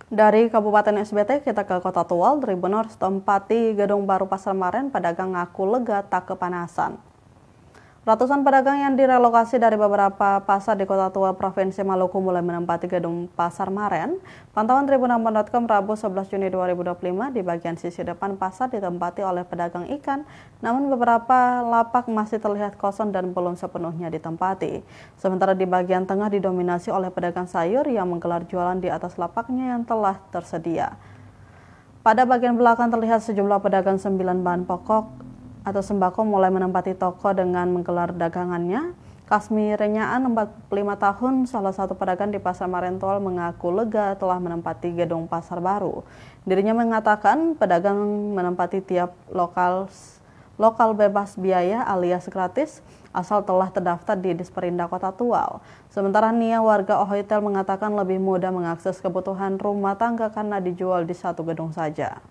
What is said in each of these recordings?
Dari Kabupaten SBT kita ke Kota Tual, Tribuners tempati Gedung Baru Pasar Maren, pedagang ngaku lega tak kepanasan. Ratusan pedagang yang direlokasi dari beberapa pasar di Kota Tual, Provinsi Maluku mulai menempati Gedung Pasar Maren. Pantauan Tribunambon.com Rabu 11 Juni 2025 di bagian sisi depan pasar ditempati oleh pedagang ikan, namun beberapa lapak masih terlihat kosong dan belum sepenuhnya ditempati. Sementara di bagian tengah didominasi oleh pedagang sayur yang menggelar jualan di atas lapaknya yang telah tersedia. Pada bagian belakang terlihat sejumlah pedagang 9 bahan pokok atau sembako mulai menempati toko dengan menggelar dagangannya. Kasmi Renyaan, 45 tahun, salah satu pedagang di Pasar Maren Tual, mengaku lega telah menempati gedung pasar baru. Dirinya mengatakan pedagang menempati tiap lokal bebas biaya alias gratis asal telah terdaftar di Disperindah Kota Tual. Sementara Nia, warga Ohoitel, mengatakan lebih mudah mengakses kebutuhan rumah tangga karena dijual di satu gedung saja.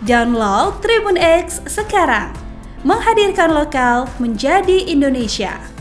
Download Tribun X sekarang, menghadirkan lokal menjadi Indonesia.